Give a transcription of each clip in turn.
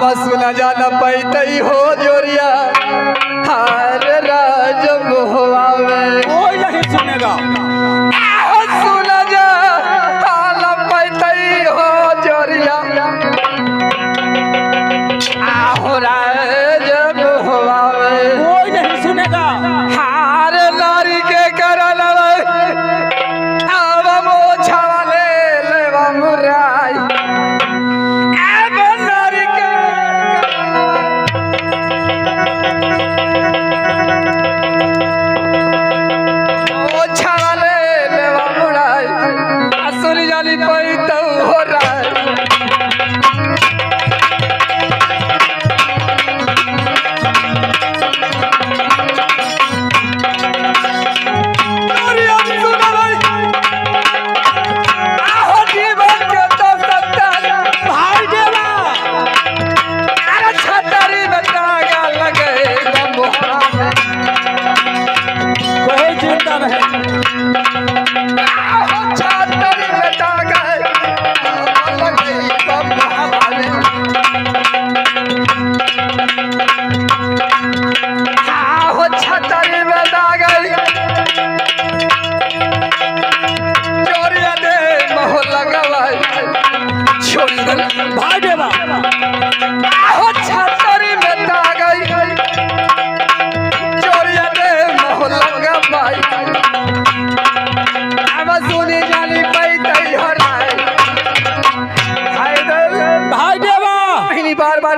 आवा सुना जाना पैते हो जोरिया हर राज मोहवावे कोई नहीं सुनेगा। सुना जाना पैते हो जोरिया आहो राज मोहवावे कोई नहीं सुनेगा। हार नारी के करल आवा मोछा वाले लेवा मुराई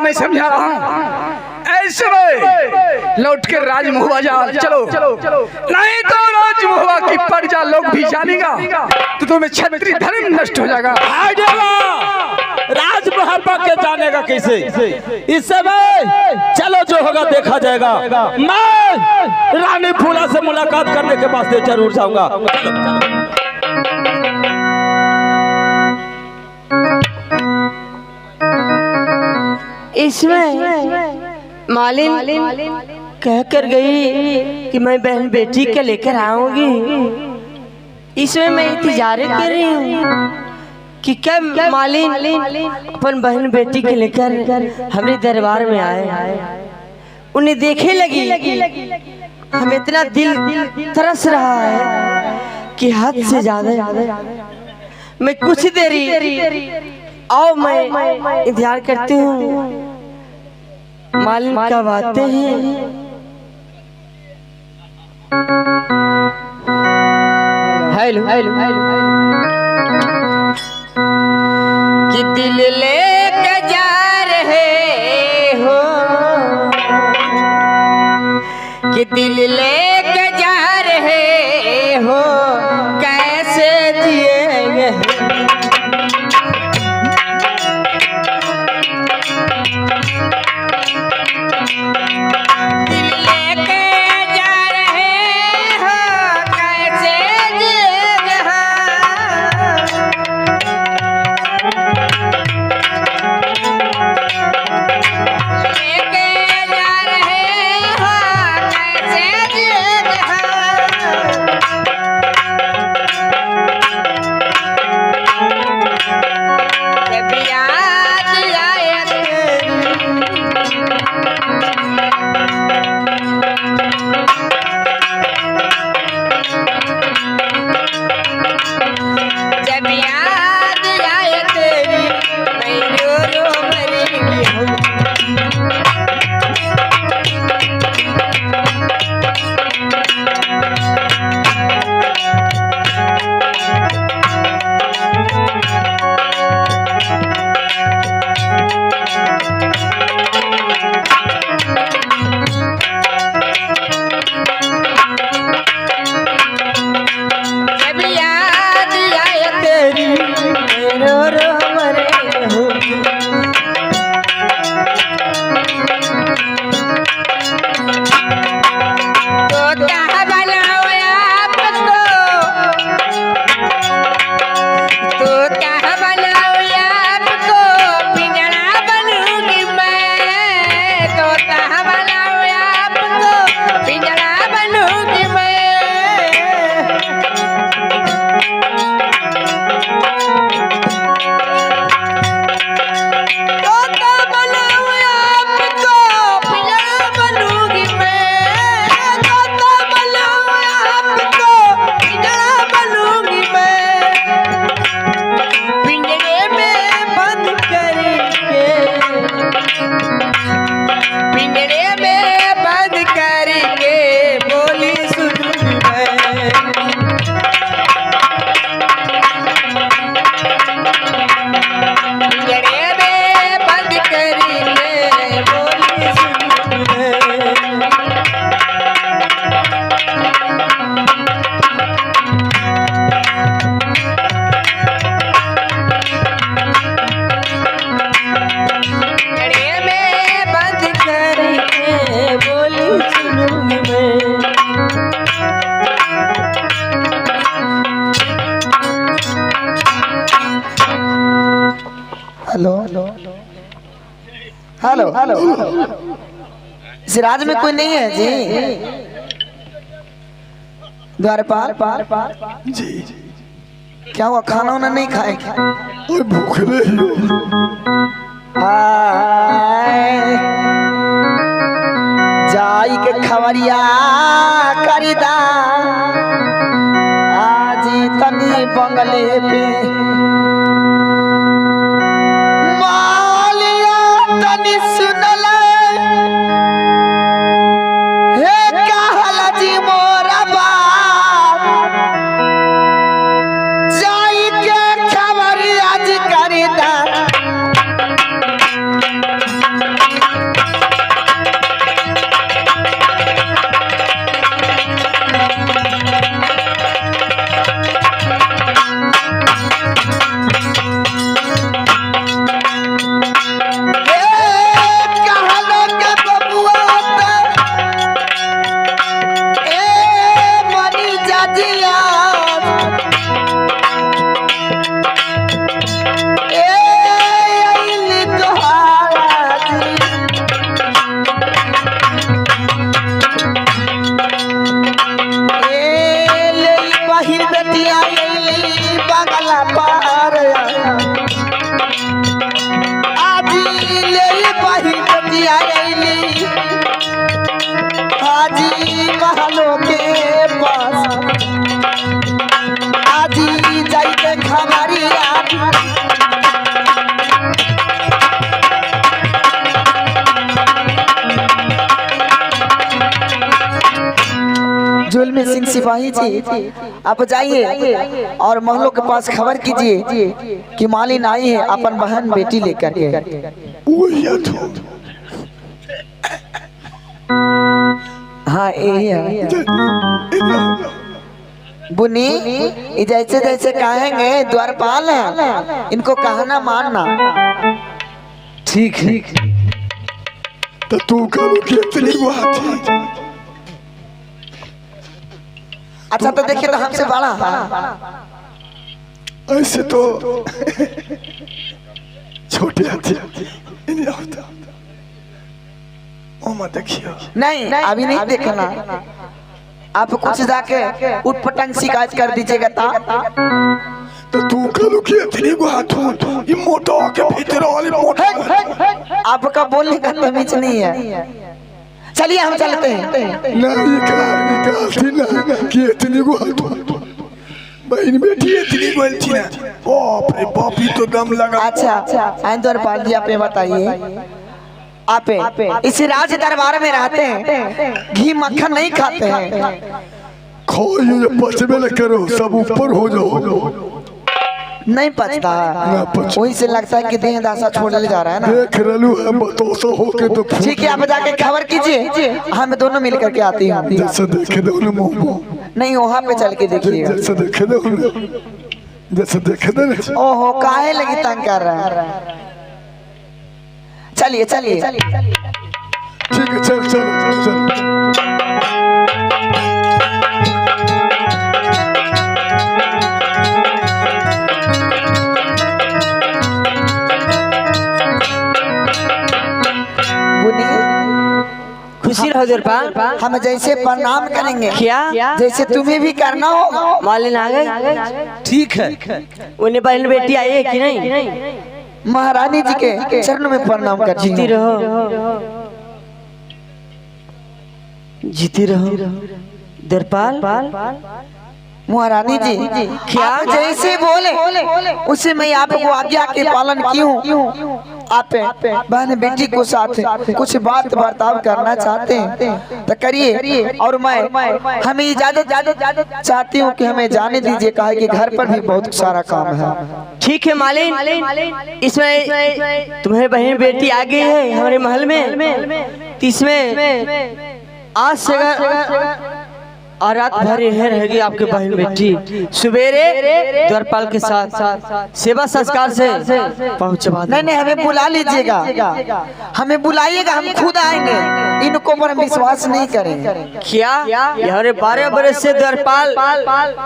मैं समझा रहा हूँ ऐसे में लौट के राज महुआ जा चलो नहीं तो राज महुआ की प्रजा लोग भी जानेगा तो तुम्हें क्षत्रिय धर्म नष्ट हो जाएगा। राज महल के जानेगा कैसे इस समय चलो जो होगा देखा जाएगा। मैं रानी फूला से मुलाकात करने के वास्ते जरूर जाऊंगा। इसमें मालिन कह कर गई कि मैं बहन बेटी के लेकर आऊंगी। इसमें मैं इंतजार कर रही हूँ कि कब मालिन अपन बहन बेटी के लेकर हमारे दरबार में आए, उन्हें देखे लगी। हमें इतना दिल तरस रहा है कि हद से ज्यादा मैं कुछ देरी आओ मैं इंतजार करती हूँ। मालिन कब आते हैं? हेलो हेलो कि दिल लेके जा रहे हो, कि दिल लेके जा रहे हो, कैसे जिएंगे? लेके जा रहे हो कैसे हेलो इस राज्य में कोई नहीं है जी? द्वारपाल जी क्या हुआ, खाना वाना नहीं खाए? और भूख रही हो। जाई के खबरिया करीदा आज तनी बंगले पे मालिया तनी सुनले हे कहला जी मोरा बाप जाई के खबरिया आज करीदा जुल्म सिंह सिपाही जी आप जाइए और महलों के पास खबर कीजिए कि मालिन आई है अपन बहन बेटी लेकर के। हाँ यही है बुनी, जैसे जैसे कहेंगे द्वारपाल है इनको कहना मानना। ठीक है तो तू करो कि इतनी बात है। अच्छा तो देखिए तो हमसे बड़ा ऐसे तो छोटे हाथी इन्हें होता ओ मत देखियो। नहीं अभी नहीं देखना, आप कुछ जाके उठ पटंग शिकायत कर दीजिएगा तो तू करो कि इतनी बात हो ये मोटा के भीतर वाली मोटा आपका बोलने का तमीज नहीं है। चलिए हम चलते हैं। नहीं निकालती ना कि इतनी बात हो बहन बेटी इतनी बोलती ना बाप रे बाप ही तो दम लगा। अच्छा द्वारपाल जी आप बताइए, आप इस राज दरबार में रहते हैं, घी मक्खन नहीं खाते हैं? खोइए पचबे करो सब ऊपर हो जाओ। नहीं पचता, वही से लगता है कि देह दासा छोड़ ले जा रहा है ना। देख रलू है बतौसा होके तो ठीक है आप जाके खबर कीजिए, हम दोनों मिल करके आती हूँ। जैसे देखे दो ना मोमो नहीं वहाँ पे चल के देखिए। जैसे देखे दो जैसे देखे दो ना। ओहो काहे लगी तंग कर रहा है। चलिए चलिए ठीक है चल चल चल। खुशी रहो द्वारपाल, हम जैसे प्रणाम करेंगे क्या जैसे तुम्हें भी करना हो। मालिन आ गए? ठीक है। उन्हें बहन बेटी आई है कि नहीं? महारानी जी के चरणों में प्रणाम कर। जीती रहो जीती रहो द्वारपाल। महारानी जी क्या जैसे बोले उसे मैं आपको आज्ञा के पालन क्यों। आप बहन बेटी को साथ कुछ बात बर्ताव करना चाहते हैं तो करिए, और मैं हमें इजाजत चाहती हूँ कि हमें जाने दीजिए, कहा कि घर पर भी बहुत सारा काम है। ठीक है मालिन, इसमें तुम्हारी बहन बेटी आ गई है हमारे महल में, इसमें आज से और रात भर यहीं रहेगी आपके बहन बेटी। सवेरे द्वारपाल के साथ सेवा संस्कार से पहुंचवा। नहीं नहीं, हमें बुला लीजिएगा, हमें बुलाइएगा, हम खुद आएंगे। इनको पर हम विश्वास नहीं करेंगे। क्या हमारे 12 बरस से द्वारपाल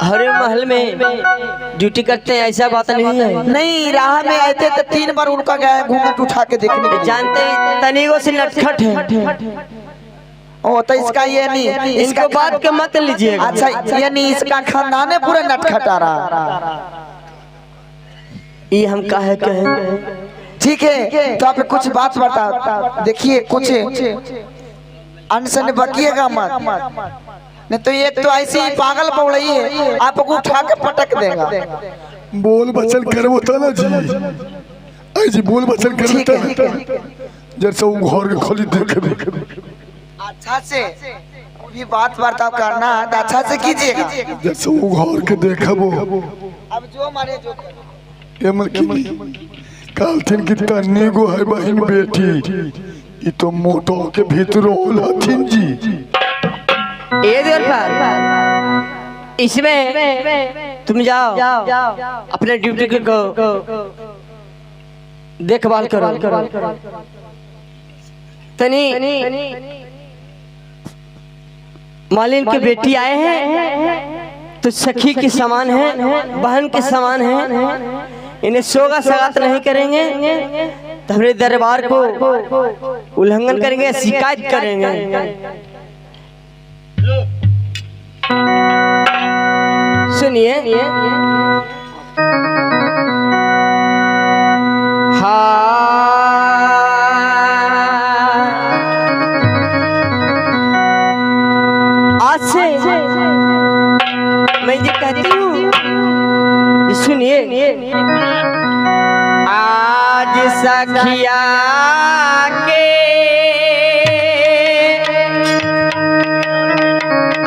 हरे महल में ड्यूटी करते हैं, ऐसा बात नहीं है। नहीं, राह में आए थे तो 3 बार उनका गया घूंघट उठा के देखने के लिए। जानते हैं तनीगो से नटखट है। ओ तो इसका ये नहीं, इनको बात के मत लीजिएगा। अच्छा ये नहीं, इसका खानदान है पूरा नटखटा रहा। ये हम काहे कहें। ठीक है, तो आप कुछ बात बता। देखिए कुछ अनशन बकिएगा मत, नहीं तो एक तो ऐसी ही पागल पौड़ी है, आपको उठा के पटक देगा। बोल बचन कर वो ना जी, ऐसी बोल बचन कर जैसे वो घर के खोली देख अच्छा से भी बात वार्ता करना है तो अच्छा से कीजिएगा। जैसे वो घर के देखा वो अब जो मारे जो ये मन की कालथिन की तन्नी को है बहन बेटी, ये तो मोटो के भीतर होलथिन जी। ये द्वारपाल इसमें तुम जाओ अपने ड्यूटी को देखभाल करो। तनी मालिन के बेटी आए हैं तो सखी के समान है, बहन के समान है, इन्हें सोगा सगात नहीं करेंगे तो हमारे दरबार को उल्लंघन करेंगे, शिकायत करेंगे। सुनिए, आज से मैं ये कहती हूँ, सुनिए, आज सखिया के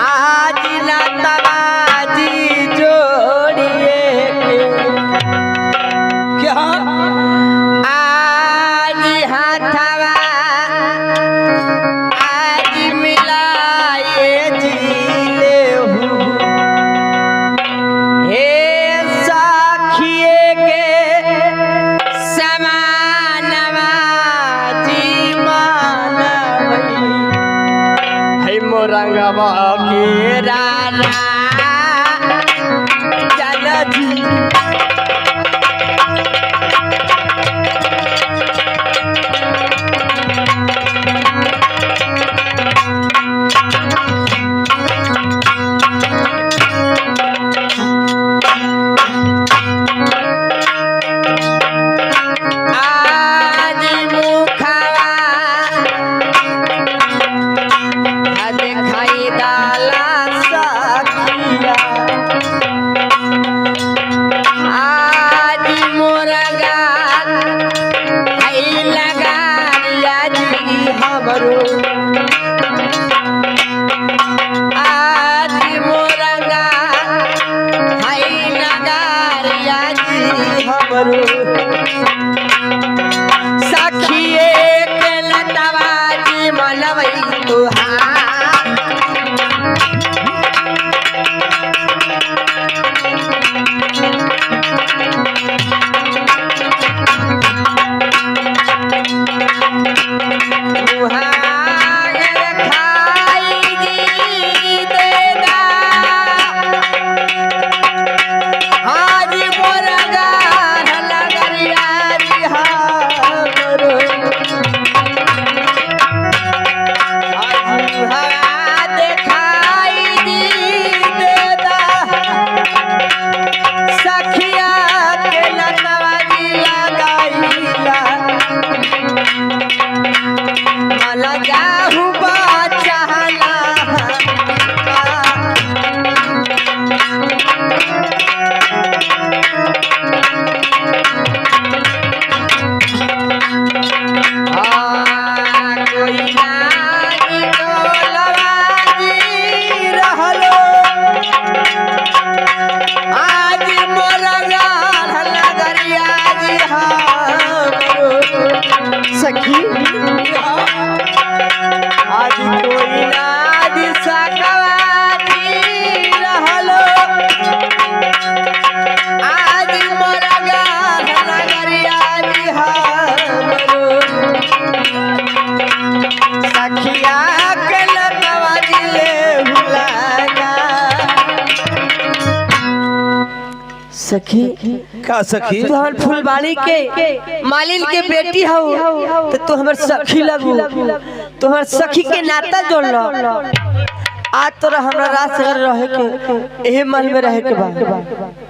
आज लताबाजी जोड़िए क्या आज हाथवा आज मिलाए जीले हूँ। हे साखिए के समानवा जी मानवई, हे मोरंगवा के राना चल जी। सखिए के लताबाजी मनवई तुहार। आज कोई लाज सकवाती सखी का सखी तू हमर फुलवाड़ी के मालिन के बेटी हो तो तू हमर सखी लगू, तू हमर सखी के नाता जोड़ लो। आज तोरा हमरा रात से रहे के एहे महल में रहे के बा।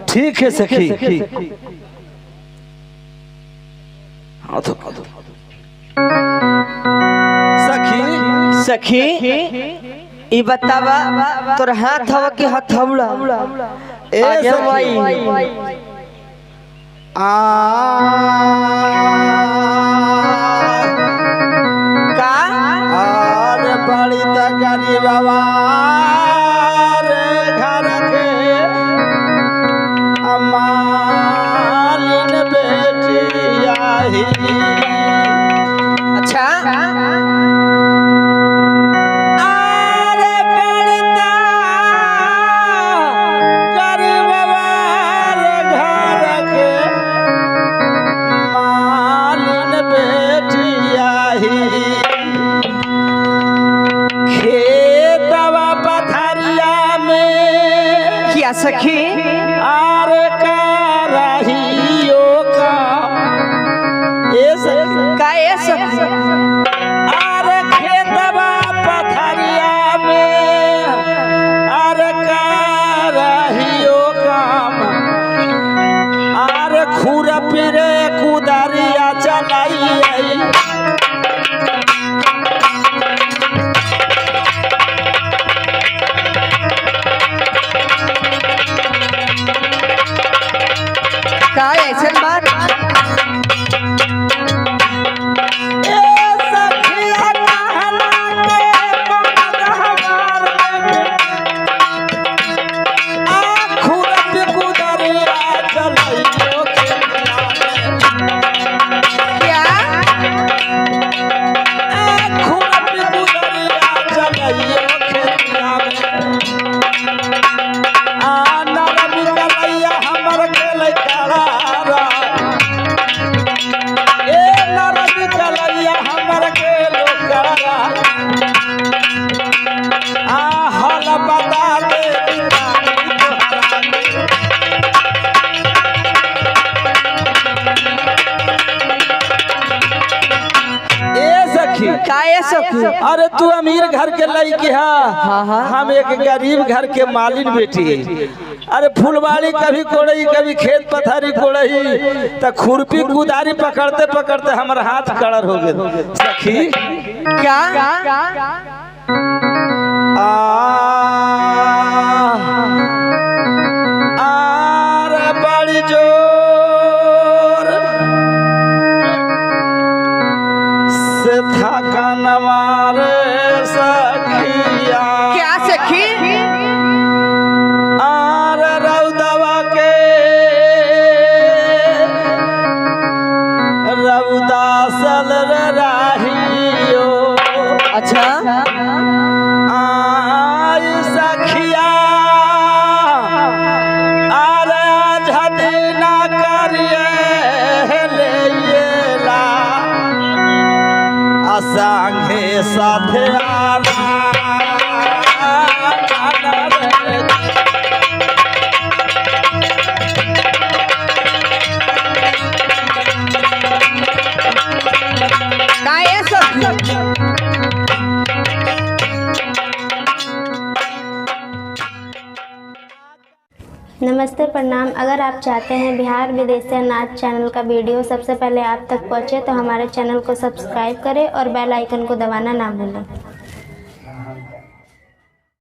ठीक है सखी। सखी सखी ई बतावा तोर हाथ हवा के हथौड़ा ए आगे सखी भाई का अरे बड़ी तकरी बाबा रे घर के अमालिन बेटी आई। अच्छा अरे बड़ी तकरी बाबा रे घर के मालिन बेटी आई। खेतवा पथरिया में क्या सखी आरे कराहियो का ए सखी का ए सखी आरे खेतवा पथरिया में आरे कराहियो काम आरे खुरपी रे कुदारिया चलाई का ऐसे बात क्या बता दे का ए सखी अरे तू अमीर घर के लड़की है, हाँ। हम एक गरीब घर के मालिन बेटी। अरे फुलवाड़ी कभी कोड़ई कभी खेत पथारी कोड़ई तो खुरपी कुदारी पकड़ते पकड़ते हमारा हाथ कड़र हो गए सखी। क्या आरे बड़ी जोर से थकन मारे सखिया। क्या सखी आर रउदवा के रउदासल राहियो। अच्छा आई सखिया आरे झदिना करिए लेला असंगे साथे आला का ए सखी नमस्ते प्रणाम। अगर आप चाहते हैं बिहार विदेशी नाच चैनल का वीडियो सबसे पहले आप तक पहुंचे तो हमारे चैनल को सब्सक्राइब करें और बेल आइकन को दबाना ना भूलें।